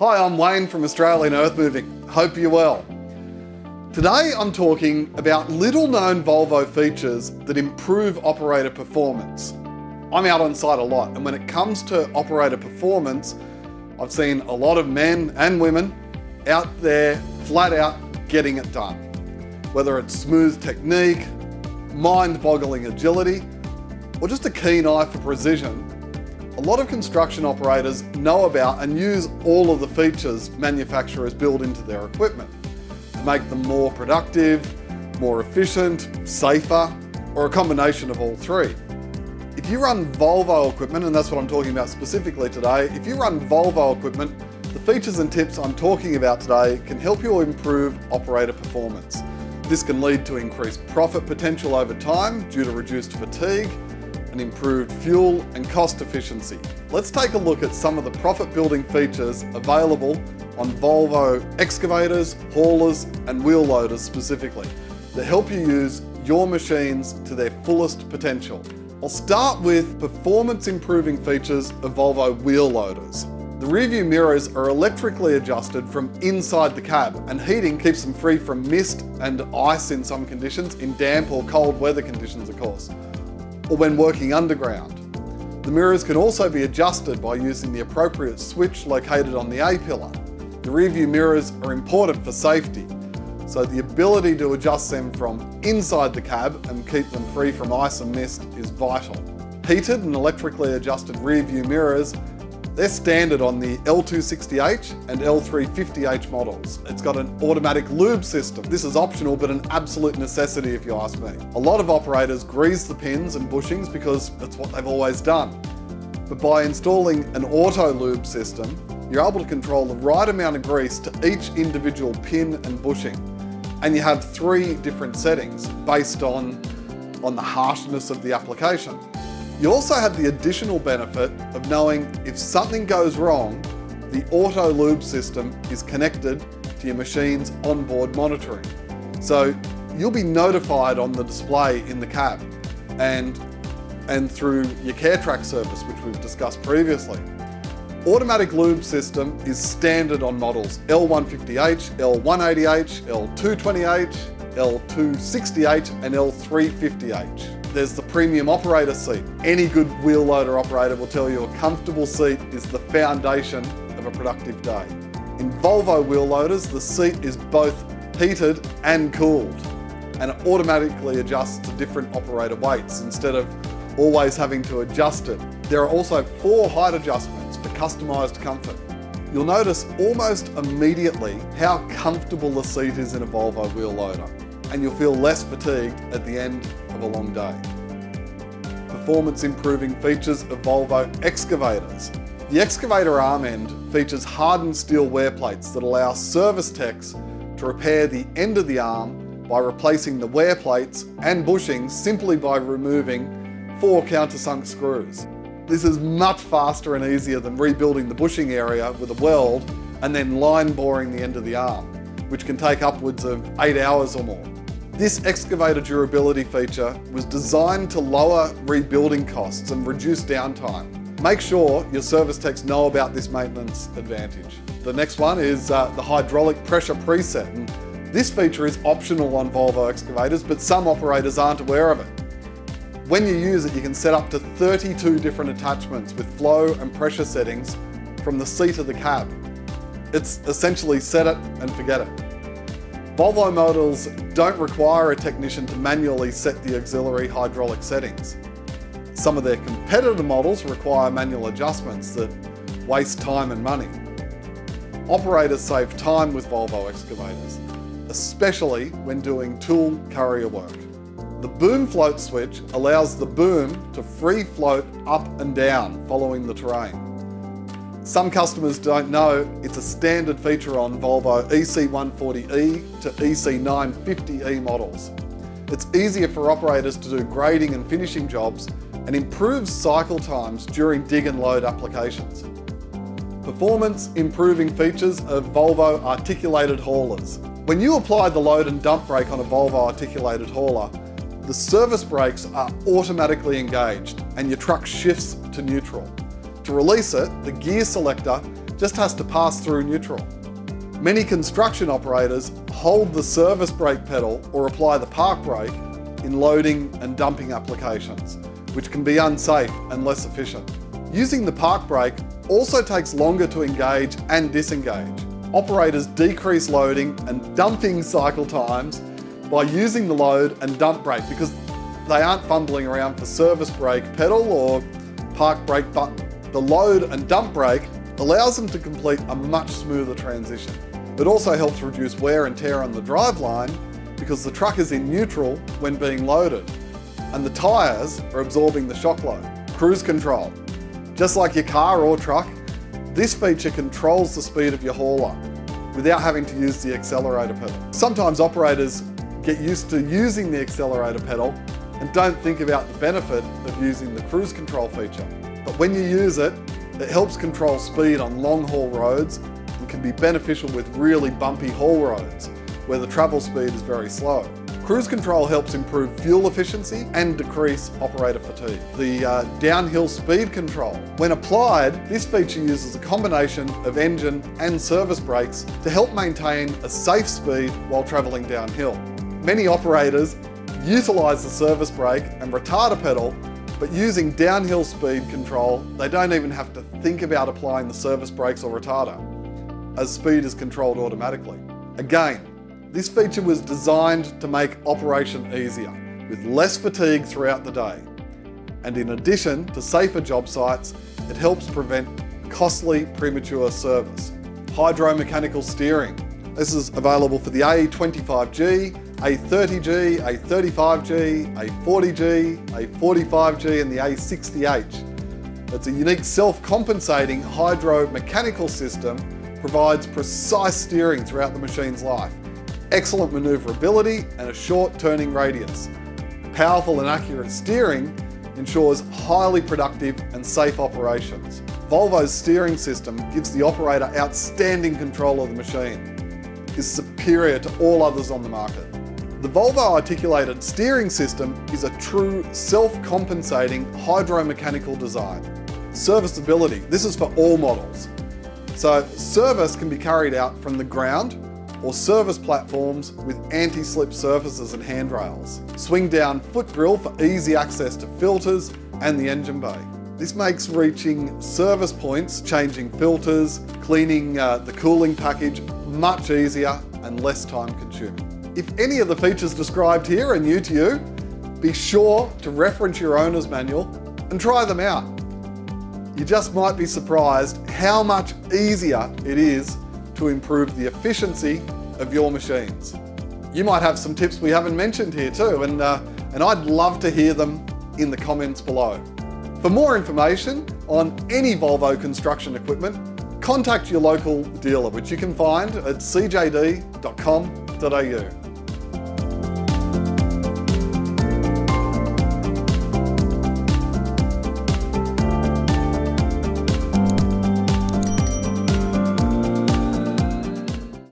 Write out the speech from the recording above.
Hi, I'm Wayne from Australian Earthmoving. Hope you're well. Today I'm talking about little known Volvo features that improve operator performance. I'm out on site a lot, and when it comes to operator performance, I've seen a lot of men and women out there flat out getting it done. Whether it's smooth technique, mind-boggling agility, or just a keen eye for precision, a lot of construction operators know about and use all of the features manufacturers build into their equipment to make them more productive, more efficient, safer, or a combination of all three. If you run Volvo equipment, and that's what I'm talking about specifically today, if you run Volvo equipment, the features and tips I'm talking about today can help you improve operator performance. This can lead to increased profit potential over time due to reduced fatigue and improved fuel and cost efficiency. Let's take a look at some of the profit-building features available on Volvo excavators, haulers, and wheel loaders specifically that help you use your machines to their fullest potential. I'll start with performance-improving features of Volvo wheel loaders. The rearview mirrors are electrically adjusted from inside the cab, and heating keeps them free from mist and ice in some conditions, in damp or cold weather conditions of course, or when working underground. The mirrors can also be adjusted by using the appropriate switch located on the A-pillar. The rearview mirrors are important for safety, so the ability to adjust them from inside the cab and keep them free from ice and mist is vital. Heated and electrically adjusted rearview mirrors, they're standard on the L260H and L350H models. It's got an automatic lube system. This is optional, but an absolute necessity if you ask me. A lot of operators grease the pins and bushings because that's what they've always done. But by installing an auto lube system, you're able to control the right amount of grease to each individual pin and bushing. And you have 3 different settings based on the harshness of the application. You also have the additional benefit of knowing if something goes wrong, the auto lube system is connected to your machine's onboard monitoring. So you'll be notified on the display in the cab and through your CareTrack service, which we've discussed previously. Automatic lube system is standard on models L150H, L180H, L220H, L260H and L350H. There's the premium operator seat. Any good wheel loader operator will tell you a comfortable seat is the foundation of a productive day. In Volvo wheel loaders, the seat is both heated and cooled, and it automatically adjusts to different operator weights instead of always having to adjust it. There are also 4 height adjustments for customised comfort. You'll notice almost immediately how comfortable the seat is in a Volvo wheel loader, and you'll feel less fatigued at the end of a long day. Performance improving features of Volvo excavators. The excavator arm end features hardened steel wear plates that allow service techs to repair the end of the arm by replacing the wear plates and bushings simply by removing 4 countersunk screws. This is much faster and easier than rebuilding the bushing area with a weld and then line boring the end of the arm, which can take upwards of 8 hours or more. This excavator durability feature was designed to lower rebuilding costs and reduce downtime. Make sure your service techs know about this maintenance advantage. The next one is the hydraulic pressure preset. And this feature is optional on Volvo excavators, but some operators aren't aware of it. When you use it, you can set up to 32 different attachments with flow and pressure settings from the seat of the cab. It's essentially set it and forget it. Volvo models don't require a technician to manually set the auxiliary hydraulic settings. Some of their competitor models require manual adjustments that waste time and money. Operators save time with Volvo excavators, especially when doing tool carrier work. The boom float switch allows the boom to free float up and down following the terrain. Some customers don't know it's a standard feature on Volvo EC140E to EC950E models. It's easier for operators to do grading and finishing jobs and improves cycle times during dig and load applications. Performance improving features of Volvo articulated haulers. When you apply the load and dump brake on a Volvo articulated hauler, the service brakes are automatically engaged and your truck shifts to neutral. To release it, the gear selector just has to pass through neutral. Many construction operators hold the service brake pedal or apply the park brake in loading and dumping applications, which can be unsafe and less efficient. Using the park brake also takes longer to engage and disengage. Operators decrease loading and dumping cycle times by using the load and dump brake because they aren't fumbling around for service brake pedal or park brake button. The load and dump brake allows them to complete a much smoother transition. It also helps reduce wear and tear on the driveline because the truck is in neutral when being loaded and the tyres are absorbing the shock load. Cruise control. Just like your car or truck, this feature controls the speed of your hauler without having to use the accelerator pedal. Sometimes operators get used to using the accelerator pedal and don't think about the benefit of using the cruise control feature. But when you use it, it helps control speed on long haul roads and can be beneficial with really bumpy haul roads where the travel speed is very slow. Cruise control helps improve fuel efficiency and decrease operator fatigue. The downhill speed control. When applied, this feature uses a combination of engine and service brakes to help maintain a safe speed while travelling downhill. Many operators utilise the service brake and retarder pedal, but using downhill speed control, they don't even have to think about applying the service brakes or retarder, as speed is controlled automatically. Again, this feature was designed to make operation easier, with less fatigue throughout the day. And in addition to safer job sites, it helps prevent costly premature service. Hydromechanical steering. This is available for the A25G, A30G, A35G, A40G, A45G and the A60H. It's a unique self-compensating hydromechanical system, provides precise steering throughout the machine's life, excellent manoeuvrability and a short turning radius. Powerful and accurate steering ensures highly productive and safe operations. Volvo's steering system gives the operator outstanding control of the machine, is superior to all others on the market. The Volvo articulated steering system is a true self-compensating hydromechanical design. Serviceability, this is for all models. So service can be carried out from the ground or service platforms with anti-slip surfaces and handrails. Swing down foot grill for easy access to filters and the engine bay. This makes reaching service points, changing filters, cleaning the cooling package much easier and less time consuming. If any of the features described here are new to you, be sure to reference your owner's manual and try them out. You just might be surprised how much easier it is to improve the efficiency of your machines. You might have some tips we haven't mentioned here too, and I'd love to hear them in the comments below. For more information on any Volvo construction equipment, contact your local dealer, which you can find at cjd.com.au.